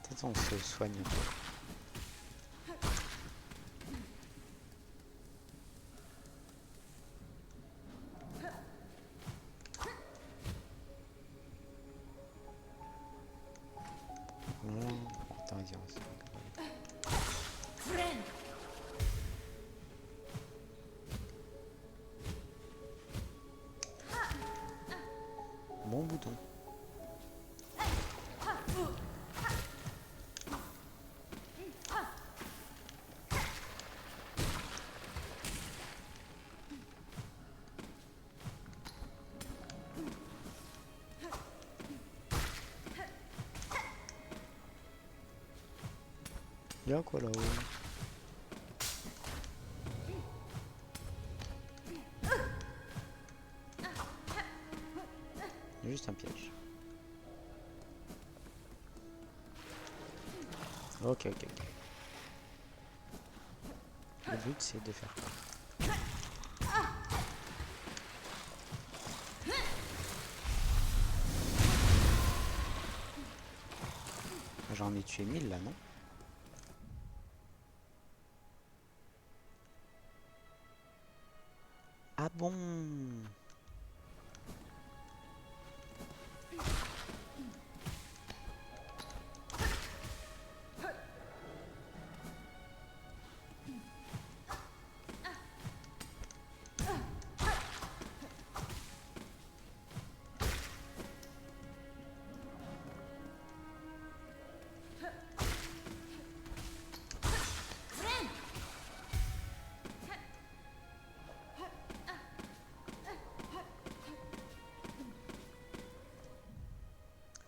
Peut-être on se soigne un peu. Attends, vas-y, on va se... Y'a quoi là-haut? Juste un piège. Ok, ok, ok. Le but c'est de faire quoi? J'en ai tué 1000 là, non? Ah bon?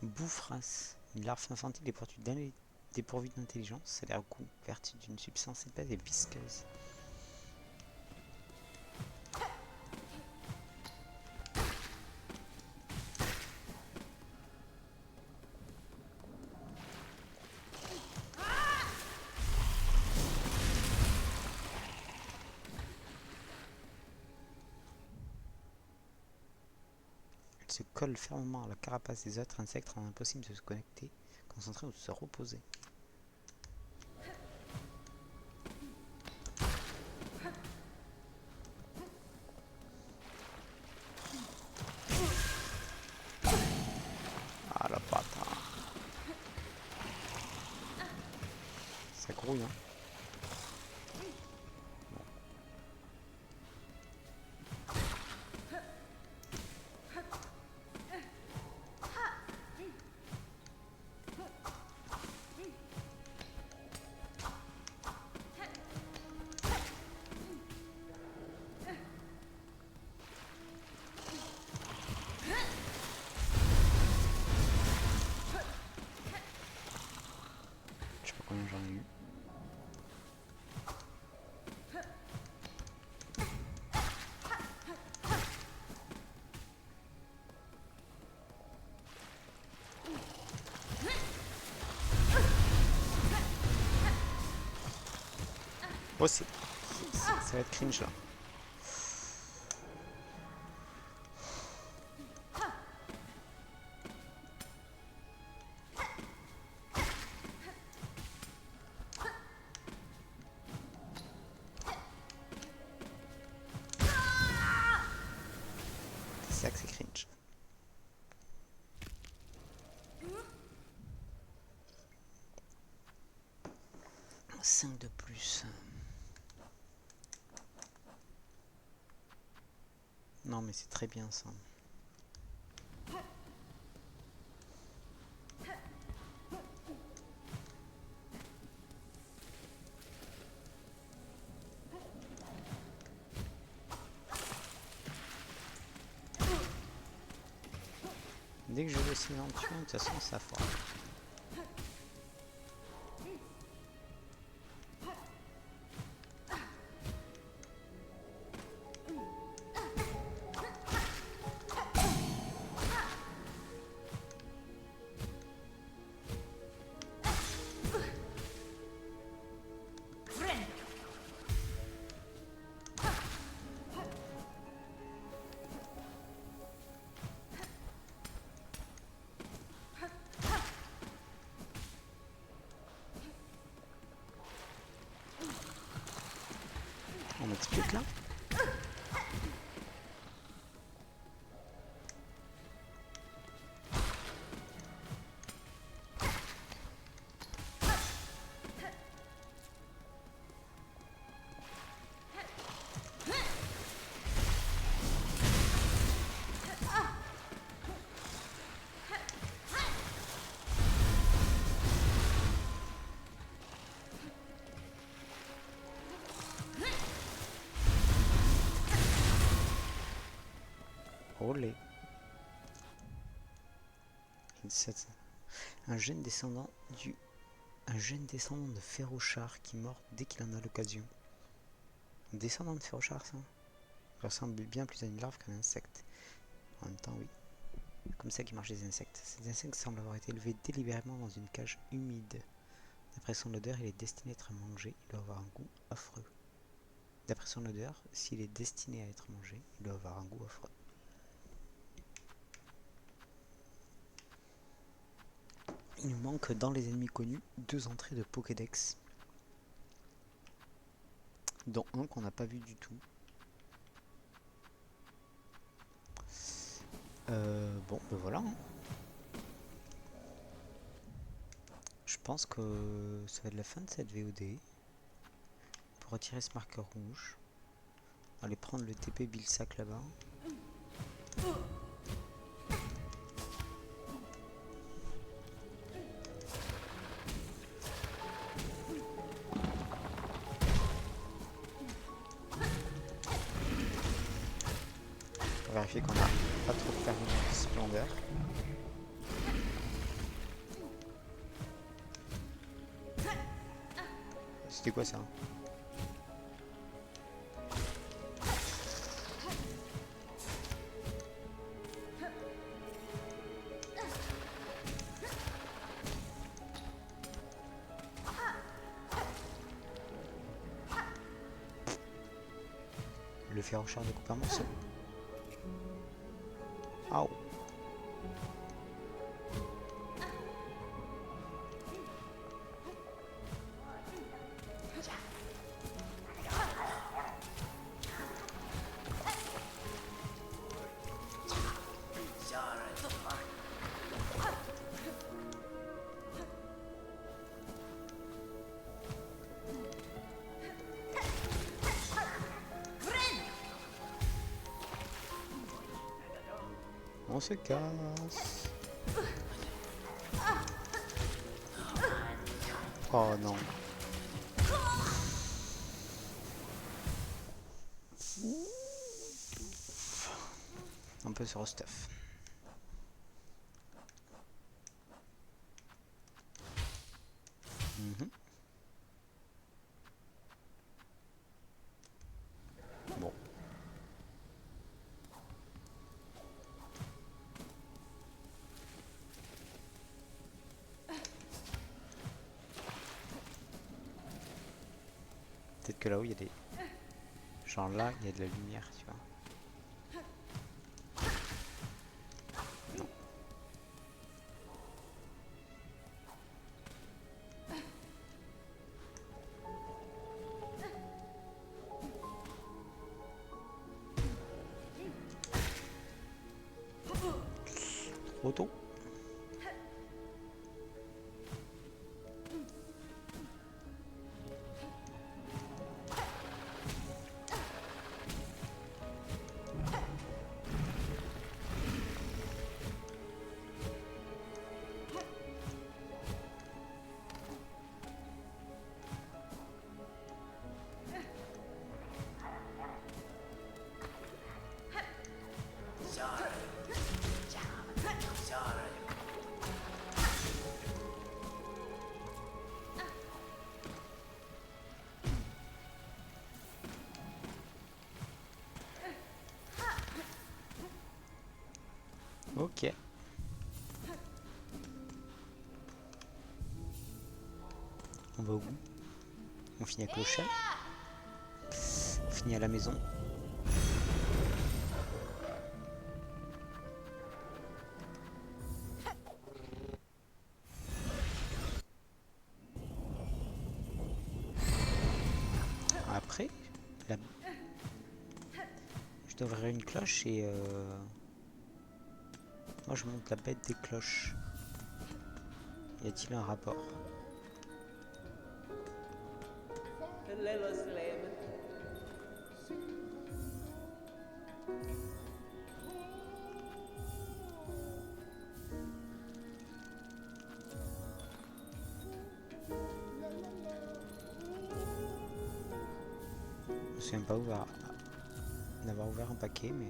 Bouffras, une larve infantile dépourvue d'intelligence, elle est recouverte d'une substance épaisse et visqueuse. Elle se colle fermement à la carapace des autres insectes, rendant impossible de se connecter, concentrer ou de se reposer. Ah la patate. Ça grouille, hein. Je sais pas combien j'en ai eu. Oh, ça va être cringe là. C'est ça que c'est cringe. 5 de plus. Non mais c'est très bien ça. Dès que je veux essayer d'en tuer, de toute façon ça foire. On m'explique là? Olé. Un jeune descendant du Un jeune descendant de Férochard qui meurt dès qu'il en a l'occasion. Un descendant de Férochard, ça? Il ressemble bien plus à une larve qu'à un insecte. En même temps, oui. Comme ça qui marchent les insectes. Cet insecte semble avoir été élevé délibérément dans une cage humide. D'après son odeur, il est destiné à être mangé. Il doit avoir un goût affreux. D'après son odeur, s'il est destiné à être mangé, il doit avoir un goût affreux. Il nous manque dans les ennemis connus 2 entrées de Pokédex. Dont un qu'on n'a pas vu du tout. Bon, ben voilà. Hein. Je pense que ça va être la fin de cette VOD. Pour retirer ce marqueur rouge, on va aller prendre le TP Bilsac là-bas. Pour vérifier qu'on n'a pas trop perdu notre splendeur. C'était quoi ça? Le Férochard de coupe un morceau. Aouh. On se casse. Oh non. Un peu sur stuff. Bon. Peut-être que là-haut il y a des... Genre là il y a de la lumière, tu vois. Non. Trop tôt. Ok. On va au bout. On finit avec le chien. On finit à la maison. Après, la... je dois ouvrir une cloche et moi je monte la bête des cloches. Y a-t-il un rapport? Je me souviens pas d'avoir ouvert un paquet, mais...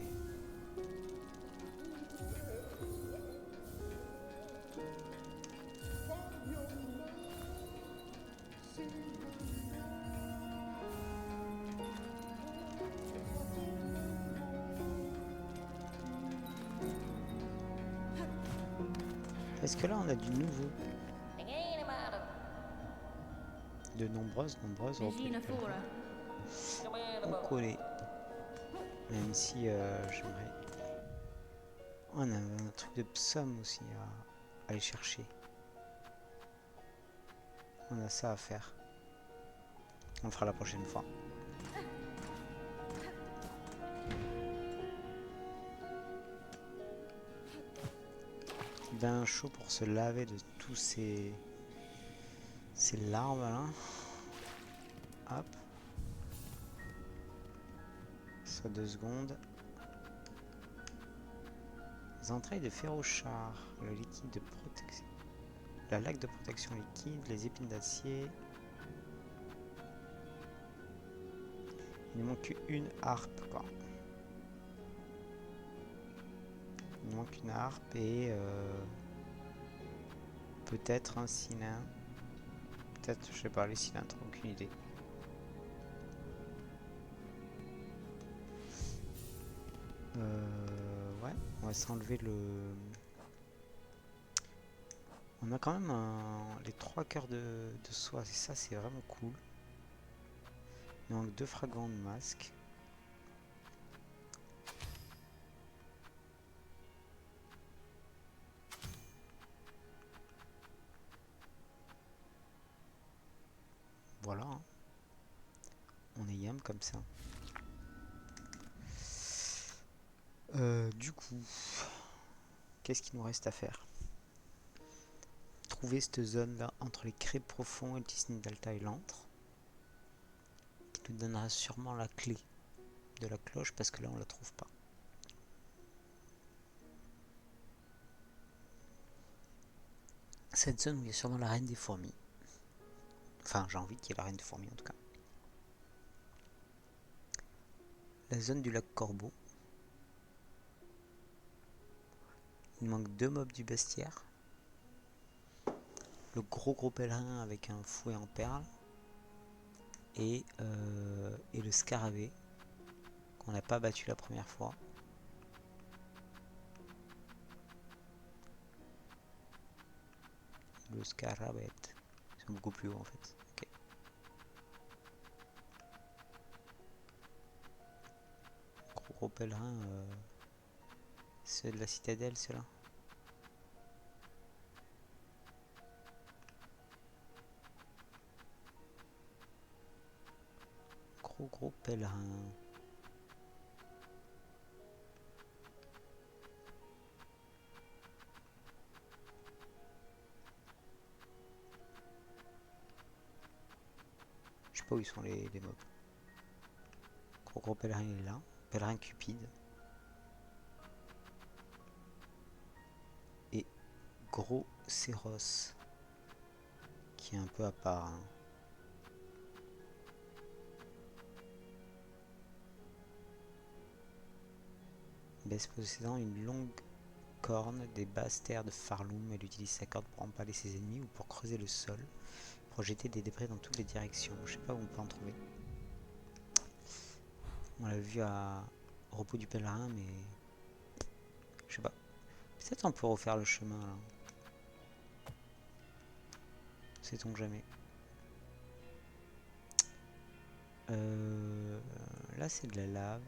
Est-ce que là on a du nouveau? De nombreuses on connaît. Même si j'aimerais... On a un truc de psaume aussi à aller chercher. On a ça à faire. On le fera la prochaine fois. Bien chaud pour se laver de tous ces larmes là. Hop. Ça 2 secondes. Les entrailles de ferrochar, le liquide de protection, la laque de protection liquide, les épines d'acier. Il ne manque une harpe quoi. Il manque une harpe et peut-être un cylindre. Peut-être, je sais pas, les cylindres, aucune idée. Ouais, on va s'enlever le... On a quand même les 3 quarts de soie, et ça c'est vraiment cool. Il manque 2 fragments de masque. Voilà. Hein. On est yam comme ça. Du coup, qu'est-ce qu'il nous reste à faire? Trouver cette zone là entre les crêpes profonds et le Disney Delta et l'antre, qui nous donnera sûrement la clé de la cloche parce que là on la trouve pas. Cette zone où il y a sûrement la reine des fourmis. Enfin, j'ai envie qu'il y ait la reine des fourmis en tout cas. La zone du lac Corbeau. Il manque 2 mobs du bestiaire. Le gros pèlerin avec un fouet en perles. Et le scarabée qu'on n'a pas battu la première fois. Le scarabée. C'est beaucoup plus haut en fait. Okay. Gros pèlerin. C'est de la citadelle ceux-là. Gros pèlerin. Je sais pas où ils sont les mobs. Gros pèlerin il est là. Pèlerin cupide. Et gros Céros. Qui est un peu à part. Hein. Bête possédant une longue corne des basses terres de Farloum. Elle utilise sa corde pour empaler ses ennemis ou pour creuser le sol. Projeter des débris dans toutes les directions. Je sais pas où on peut en trouver. On l'a vu au repos du pèlerin, mais je sais pas. Peut-être on peut refaire le chemin là. Sait-on jamais. Là c'est de la lave.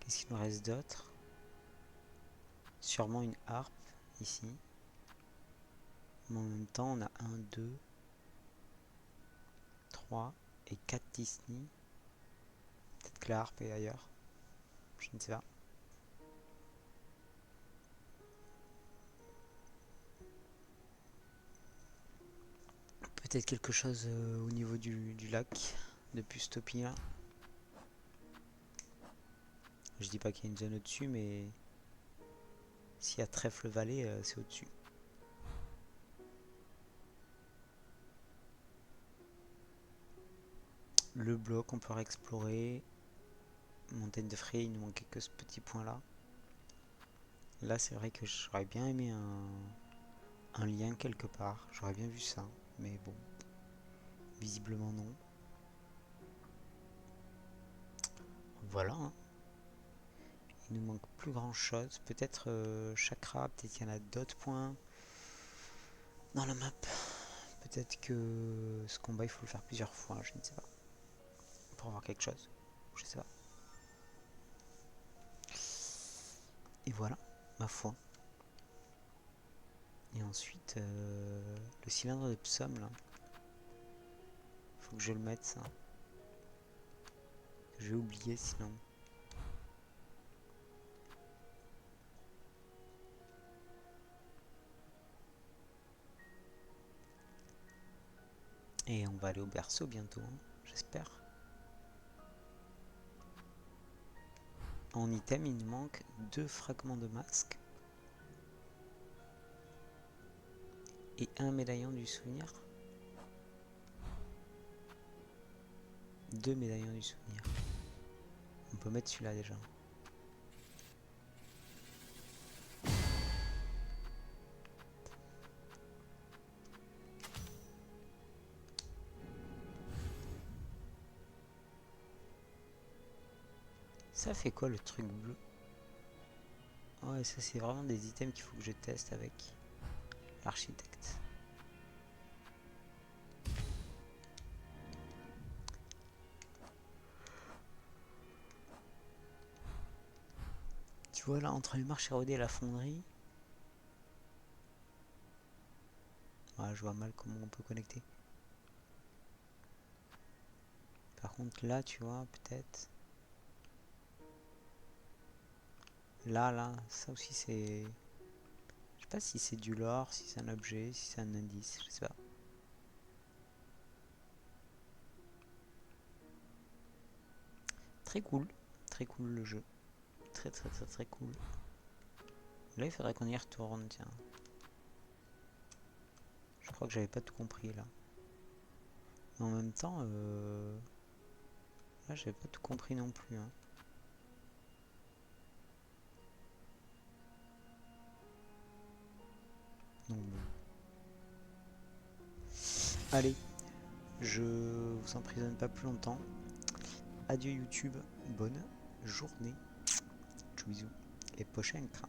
Qu'est-ce qu'il nous reste d'autre? Sûrement une harpe ici. Mais en même temps on a 1, 2, 3 et 4 Disney. Peut-être que la harpe est ailleurs. Je ne sais pas. Peut-être quelque chose au niveau du lac de Pustopie là. Je dis pas qu'il y a une zone au-dessus, mais s'il y a Trèfle Vallée, c'est au-dessus. Le bloc, on peut réexplorer. Montagne de Frey, il nous manquait que ce petit point là. Là, c'est vrai que j'aurais bien aimé un lien quelque part. J'aurais bien vu ça, mais bon. Visiblement non. Voilà. Hein. Il nous manque plus grand chose. Peut-être chakra, peut-être qu'il y en a d'autres points dans la map. Peut-être que ce combat il faut le faire plusieurs fois, je ne sais pas. Pour avoir quelque chose. Je sais pas. Et voilà, ma foi. Et ensuite, le cylindre de psaume là. Faut que je le mette ça. Je vais oublier sinon. Et on va aller au berceau bientôt, hein, j'espère. En item, il nous manque 2 fragments de masque. Et un médaillon du souvenir. 2 médaillons du souvenir. On peut mettre celui-là déjà. Ça fait quoi le truc bleu? Ouais, ça c'est vraiment des items qu'il faut que je teste avec l'architecte. Tu vois là, entre les marches érodées et la fonderie. Ouais, je vois mal comment on peut connecter. Par contre là, tu vois, peut-être. Là, ça aussi c'est... Je sais pas si c'est du lore, si c'est un objet, si c'est un indice, je sais pas. Très cool le jeu. Très cool. Là il faudrait qu'on y retourne, tiens. Je crois que j'avais pas tout compris là. Mais en même temps, là j'avais pas tout compris non plus. Hein. Donc bon. Allez, je vous emprisonne pas plus longtemps. Adieu YouTube, bonne journée. Tchou bisous et prochain craint.